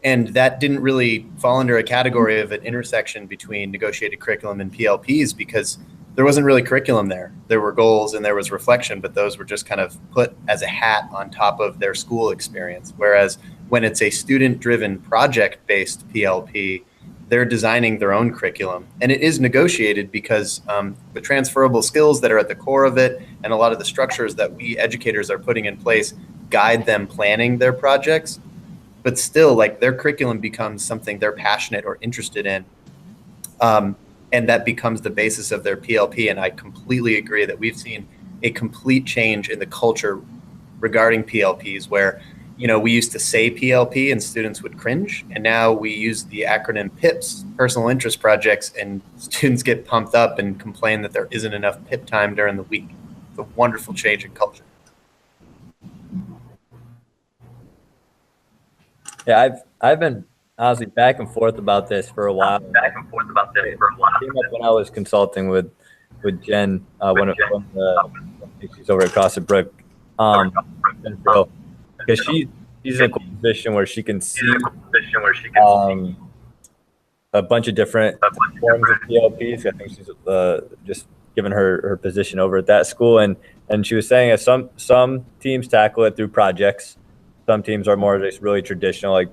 And that didn't really fall under a category of an intersection between negotiated curriculum and PLPs because there wasn't really curriculum there. There were goals and there was reflection, but those were just kind of put as a hat on top of their school experience. Whereas when it's a student-driven project-based PLP, they're designing their own curriculum. And it is negotiated because the transferable skills that are at the core of it and a lot of the structures that we educators are putting in place guide them planning their projects. But still, like their curriculum becomes something they're passionate or interested in. And that becomes the basis of their PLP. And I completely agree that we've seen a complete change in the culture regarding PLPs where, you know, we used to say PLP and students would cringe. And now we use the acronym PIPs, personal interest projects, and students get pumped up and complain that there isn't enough PIP time during the week. It's a wonderful change in culture. Yeah, I've been honestly back and forth about this for a while. It came up when I was consulting with Jen, she's over at Crossed Brook. Because she's in a cool exhibition where she can see a bunch of different forms of PLPs. I think she's just given her position over at that school, and she was saying that some teams tackle it through projects. Some teams are more just really traditional, like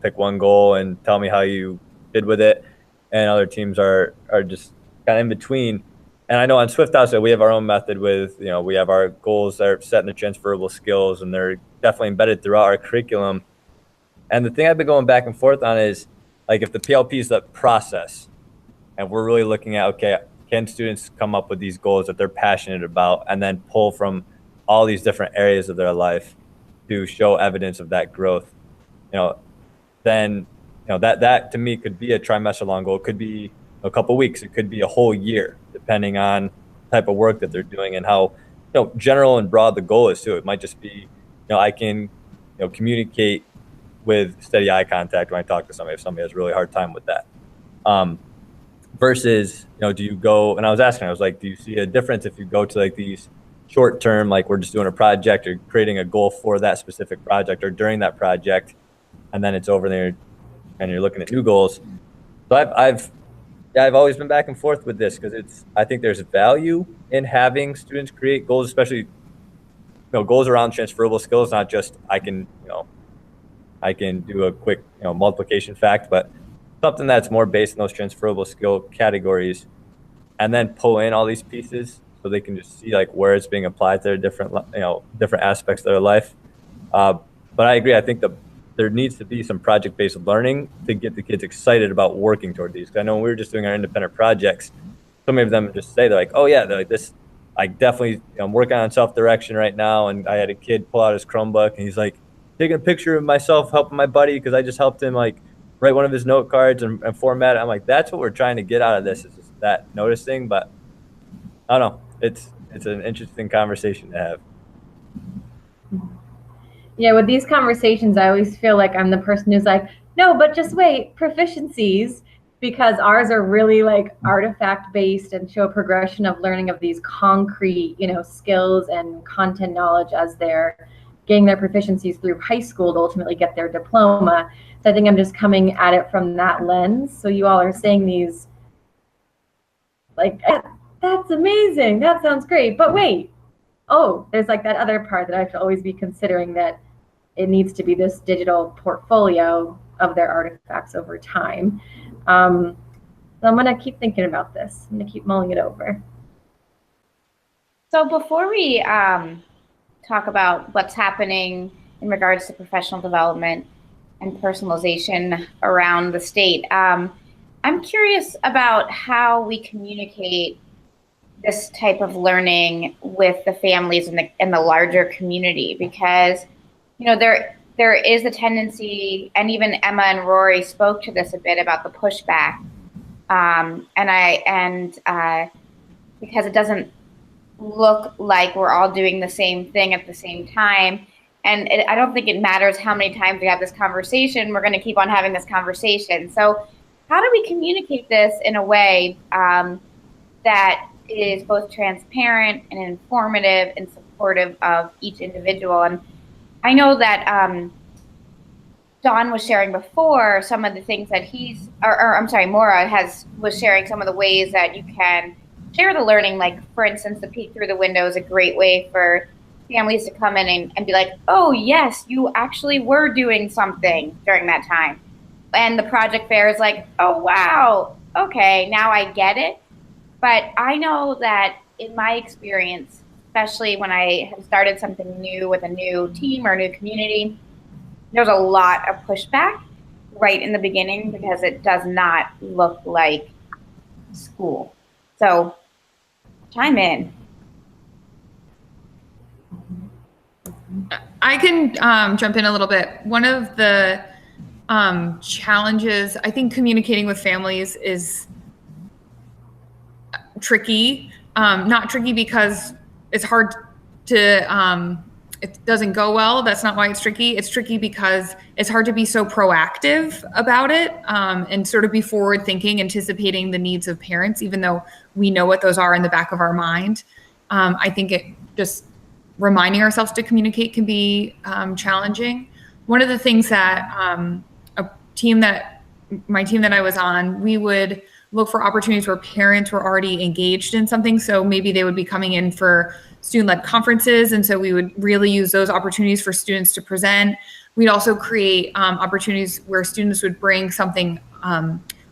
pick one goal and tell me how you did with it, and other teams are just kind of in between. And I know on Swift House we have our own method with we have our goals that are set in the transferable skills, and they're definitely embedded throughout our curriculum. And the thing I've been going back and forth on is, like, if the PLP is the process, and we're really looking at, okay, can students come up with these goals that they're passionate about, and then pull from all these different areas of their life to show evidence of that growth, then that to me could be a trimester long goal. It could be a couple weeks. It could be a whole year, depending on the type of work that they're doing and how general and broad the goal is too. It might just be I can communicate with steady eye contact when I talk to somebody if somebody has a really hard time with that. Versus do you go, and I was like, do you see a difference if you go to like these short term, like we're just doing a project or creating a goal for that specific project or during that project, and then it's over there and you're looking at new goals. So I've always been back and forth with this, because I think there's value in having students create goals, especially goals around transferable skills, not just I can do a quick multiplication fact, but something that's more based on those transferable skill categories, and then pull in all these pieces so they can just see like where it's being applied to their different aspects of their life. But I agree. I think there needs to be some project-based learning to get the kids excited about working toward these. Because I know when we were just doing our independent projects, so many of them just say, they're like, oh yeah, they're like this. I definitely, I'm working on self-direction right now. And I had a kid pull out his Chromebook and he's like taking a picture of myself helping my buddy because I just helped him like write one of his note cards and format it. I'm like, that's what we're trying to get out of this, is just that noticing. But I don't know. It's an interesting conversation to have. Yeah, with these conversations, I always feel like I'm the person who's like, no, but just wait, proficiencies, because ours are really like artifact based and show a progression of learning of these concrete, skills and content knowledge as they're getting their proficiencies through high school to ultimately get their diploma. So I think I'm just coming at it from that lens. So you all are saying these like, that's amazing, that sounds great, but wait, there's like that other part that I have to always be considering, that it needs to be this digital portfolio of their artifacts over time. So I'm going to keep thinking about this. I'm going to keep mulling it over. So before we talk about what's happening in regards to professional development and personalization around the state, I'm curious about how we communicate this type of learning with the families and the larger community, because there is a tendency, and even Emma and Rory spoke to this a bit about the pushback, because it doesn't look like we're all doing the same thing at the same time. And I don't think it matters how many times we have this conversation, we're going to keep on having this conversation. So how do we communicate this in a way that is both transparent and informative and supportive of each individual? And I know that Don was sharing before some of the things that Maura was sharing some of the ways that you can share the learning. Like, for instance, the peek through the window is a great way for families to come in and be like, oh yes, you actually were doing something during that time. And the project fair is like, oh wow, okay, now I get it. But I know that in my experience, especially when I have started something new with a new team or a new community, there's a lot of pushback right in the beginning because it does not look like school. So chime in. I can jump in a little bit. One of the challenges, I think, communicating with families is tricky. Not tricky because it's hard to, it doesn't go well. That's not why it's tricky. It's tricky because it's hard to be so proactive about it and sort of be forward thinking, anticipating the needs of parents, even though we know what those are in the back of our mind. I think it just reminding ourselves to communicate can be challenging. one of the things that my team that I was on, we would look for opportunities where parents were already engaged in something. So maybe they would be coming in for student-led conferences. And so we would really use those opportunities for students to present. We'd also create opportunities where students would bring something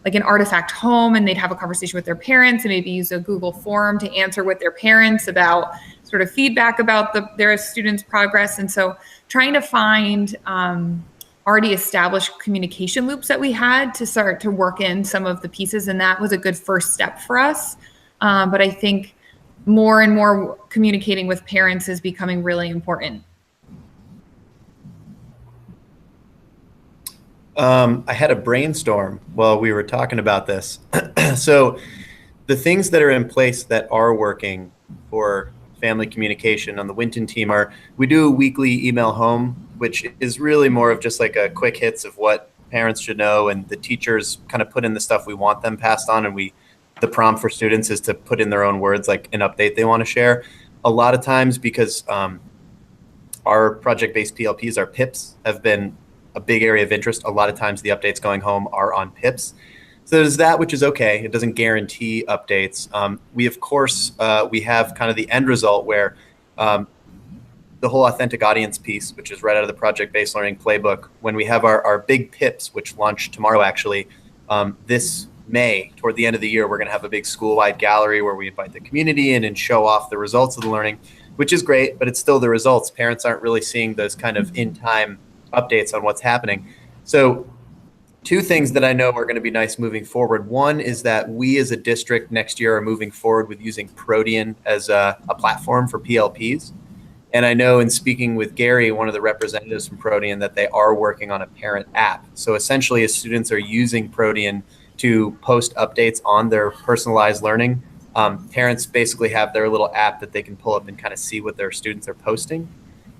like an artifact home, and they'd have a conversation with their parents and maybe use a Google form to answer with their parents about sort of feedback about their students' progress. And so trying to find already established communication loops that we had to start to work in some of the pieces. And that was a good first step for us. But I think more and more communicating with parents is becoming really important. I had a brainstorm while we were talking about this. So the things that are in place that are working for family communication on the Winton team are, we do a weekly email home, which is really more of just like a quick hits of what parents should know, and the teachers kind of put in the stuff we want them passed on, and the prompt for students is to put in their own words, like an update they want to share. A lot of times, because our project-based PLPs, our PIPs, have been a big area of interest, a lot of times the updates going home are on PIPs. So there's that, which is okay. It doesn't guarantee updates. We, of course, we have kind of the end result where the whole authentic audience piece, which is right out of the project-based learning playbook, when we have our big PIPs, which launch tomorrow, actually, this May, toward the end of the year, we're going to have a big school-wide gallery where we invite the community in and show off the results of the learning, which is great, but it's still the results. Parents aren't really seeing those kind of in-time updates on what's happening. So two things that I know are going to be nice moving forward. One is that we as a district next year are moving forward with using Protean as a platform for PLPs. And I know in speaking with Gary, one of the representatives from Protean, that they are working on a parent app. So essentially, as students are using Protean to post updates on their personalized learning, parents basically have their little app that they can pull up and kind of see what their students are posting.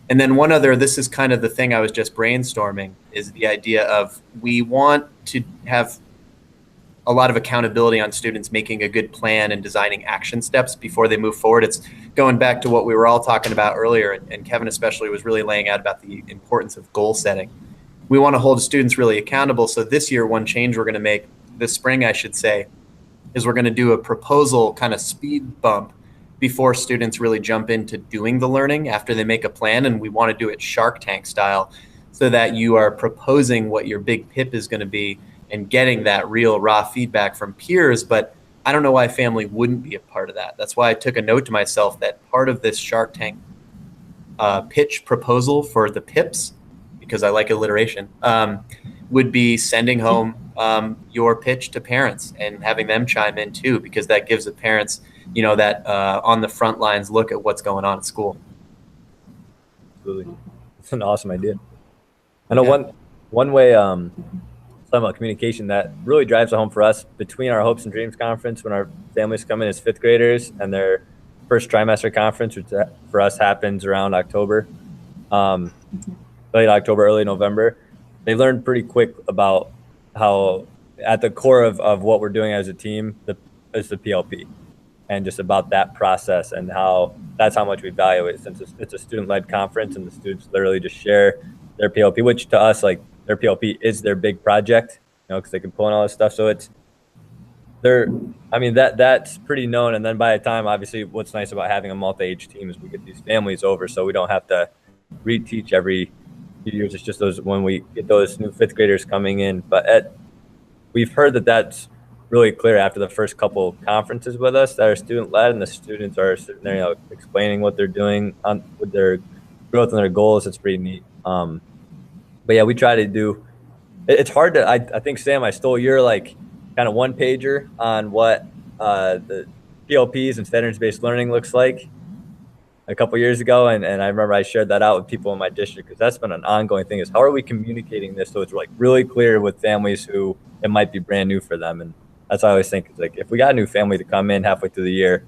And then one other, this is kind of the thing I was just brainstorming, is the idea of, we want to have a lot of accountability on students making a good plan and designing action steps before they move forward. It's going back to what we were all talking about earlier, and Kevin especially was really laying out about the importance of goal setting. We want to hold students really accountable. So this year, one change we're going to make, this spring I should say, is we're going to do a proposal kind of speed bump before students really jump into doing the learning after they make a plan. And we want to do it Shark Tank style, so that you are proposing what your big PIP is going to be and getting that real raw feedback from peers. But I don't know why family wouldn't be a part of that. That's why I took a note to myself that part of this Shark Tank pitch proposal for the PIPs, because I like alliteration, would be sending home your pitch to parents and having them chime in too, because that gives the parents, you know, that on the front lines look at what's going on at school. Absolutely. It's an awesome idea. I know one way talking about communication that really drives it home for us between our Hopes and Dreams conference, when our families come in as fifth graders, and their first trimester conference, which for us happens around October, late October, early November. They learn pretty quick about how at the core of what we're doing as a team is the PLP, and just about that process, and how that's how much we value it, since it's a student-led conference and the students literally just share their PLP, which to us, like, their PLP is their big project, you know, because they can pull in all this stuff. So that's pretty known. And then by the time, obviously, what's nice about having a multi-age team is we get these families over, so we don't have to reteach every few years. It's just those, when we get those new fifth graders coming in. But we've heard that that's really clear after the first couple conferences with us that are student-led, and the students are sitting there, you know, explaining what they're doing with their growth and their goals. It's pretty neat. But yeah, we try to do. It's hard to. I think, Sam, I stole your like kind of one pager on what the PLPs and standards-based learning looks like a couple years ago, and I remember I shared that out with people in my district, because that's been an ongoing thing, is how are we communicating this so it's like really clear with families who it might be brand new for them. And that's what I always think, is like, if we got a new family to come in halfway through the year,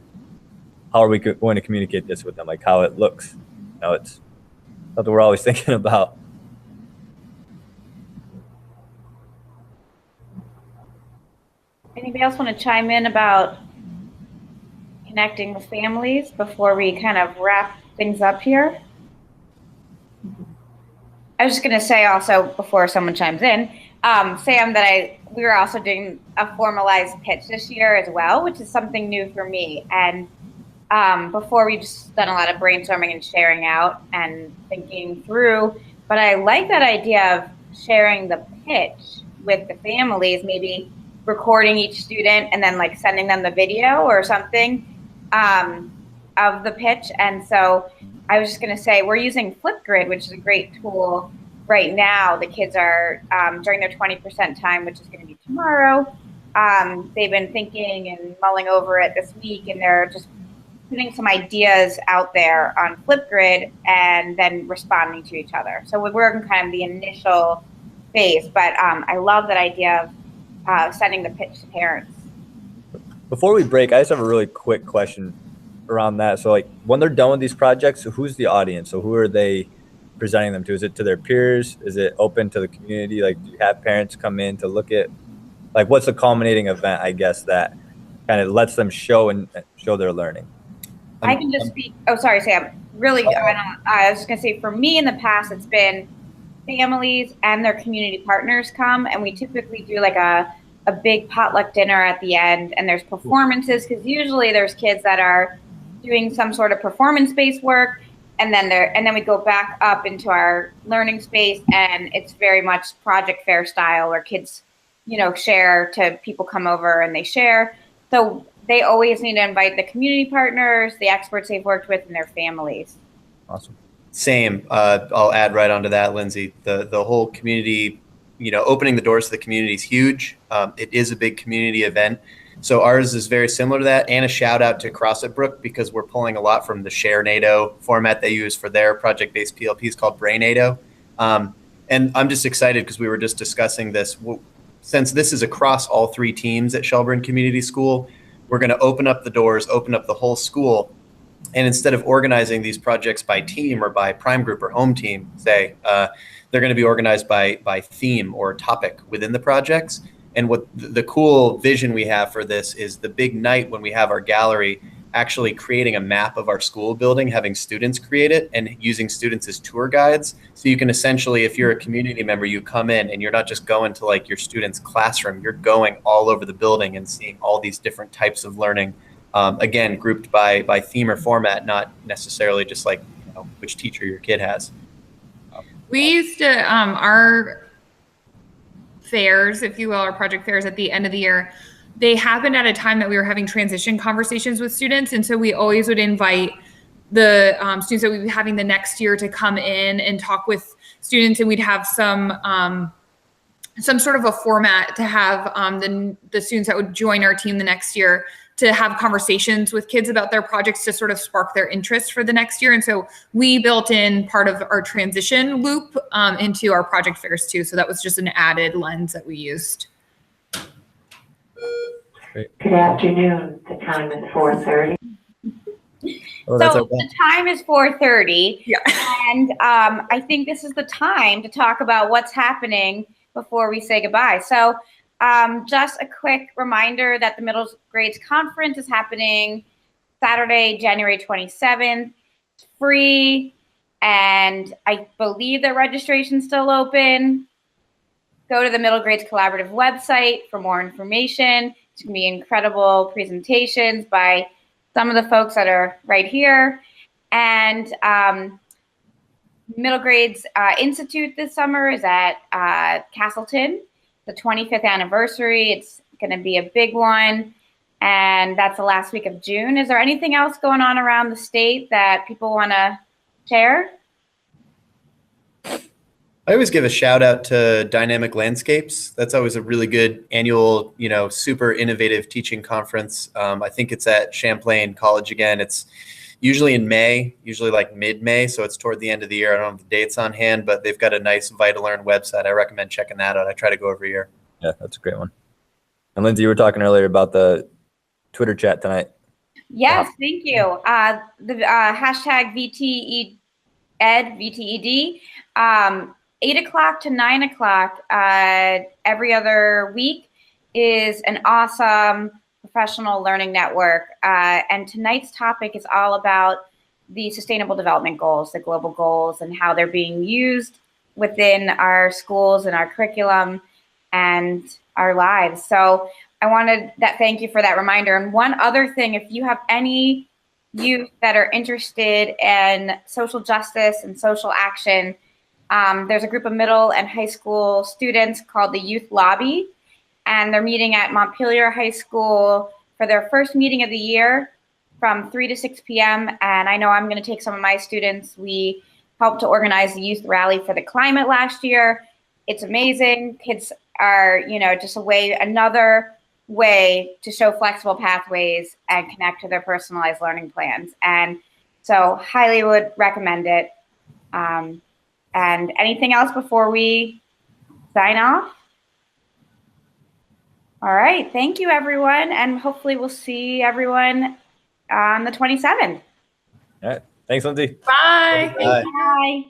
how are we going to communicate this with them, like how it looks? You know, it's something we're always thinking about. Anybody else want to chime in about connecting with families before we kind of wrap things up here? I was just going to say also before someone chimes in, Sam, that we were also doing a formalized pitch this year as well, which is something new for me. And before we just done a lot of brainstorming and sharing out and thinking through, but I like that idea of sharing the pitch with the families, maybe recording each student and then like sending them the video or something of the pitch. And so I was just going to say, we're using Flipgrid, which is a great tool right now. The kids are during their 20% time, which is going to be tomorrow. They've been thinking and mulling over it this week, and they're just putting some ideas out there on Flipgrid and then responding to each other. So we're in kind of the initial phase, but I love that idea of sending the pitch to parents. Before we break, I just have a really quick question around that. So like when they're done with these projects, who's the audience? So who are they presenting them to? Is it to their peers? Is it open to the community? Like, do you have parents come in to look at, like, what's the culminating event, I guess, that kind of lets them show their learning? I can just speak. Oh, sorry, Sam. Really, I was just gonna say, for me in the past, it's been families and their community partners come, and we typically do like a big potluck dinner at the end, and there's performances, because usually there's kids that are doing some sort of performance-based work, and then we go back up into our learning space, and it's very much project fair style, where kids, share to people come over and they share. So they always need to invite the community partners, the experts they've worked with, and their families. Awesome. Same. I'll add right onto that, Lindsay. The whole community, opening the doors to the community is huge. It is a big community event. So ours is very similar to that. And a shout out to Crossett Brook, because we're pulling a lot from the BrainADoe format they use for their project-based PLPs called BrainADoe. And I'm just excited because we were just discussing this. Since this is across all 3 teams at Shelburne Community School, we're going to open up the doors, open up the whole school. And instead of organizing these projects by team or by prime group or home team, say, they're going to be organized by theme or topic within the projects. And what the cool vision we have for this is the big night when we have our gallery, actually creating a map of our school building, having students create it and using students as tour guides. So you can essentially, if you're a community member, you come in and you're not just going to like your student's classroom, you're going all over the building and seeing all these different types of learning. Again, grouped by theme or format, not necessarily just like which teacher your kid has. We used to, our fairs, if you will, our project fairs at the end of the year, they happened at a time that we were having transition conversations with students. And so we always would invite the students that we'd be having the next year to come in and talk with students. And we'd have some sort of a format to have the students that would join our team the next year to have conversations with kids about their projects to sort of spark their interest for the next year. And so we built in part of our transition loop into our project fairs too. So that was just an added lens that we used. Great. Good afternoon. The time is 4:30. Oh, So the time is 4:30. Yeah. And I think this is the time to talk about what's happening before we say goodbye. So just a quick reminder that the Middle Grades Conference is happening Saturday, January 27th. It's free, and I believe the registration's still open. Go to the Middle Grades Collaborative website for more information. It's going to be incredible presentations by some of the folks that are right here. And Middle Grades Institute this summer is at Castleton. The 25th anniversary. It's going to be a big one. And that's the last week of June. Is there anything else going on around the state that people want to share? I always give a shout out to Dynamic Landscapes. That's always a really good annual, super innovative teaching conference. I think it's at Champlain College again. It's usually in May, usually like mid-May. So it's toward the end of the year. I don't have the dates on hand, but they've got a nice VitaLearn website. I recommend checking that out. I try to go every year. Yeah, that's a great one. And Lindsay, you were talking earlier about the Twitter chat tonight. Yes, thank you. The hashtag VTED, VTED, 8 o'clock to 9 o'clock every other week is an awesome professional learning network. And tonight's topic is all about the Sustainable Development Goals, the global goals, and how they're being used within our schools and our curriculum and our lives. So I wanted that, thank you for that reminder. And one other thing, if you have any youth that are interested in social justice and social action, there's a group of middle and high school students called the Youth Lobby, and they're meeting at Montpelier High School for their first meeting of the year from 3 to 6 p.m. And I know I'm going to take some of my students. We helped to organize the youth rally for the climate last year. It's amazing. Kids are, just another way to show flexible pathways and connect to their personalized learning plans. And so highly would recommend it. And anything else before we sign off? All right. Thank you, everyone. And hopefully we'll see everyone on the 27th. All right. Thanks, Lindsay. Bye. Bye. Bye.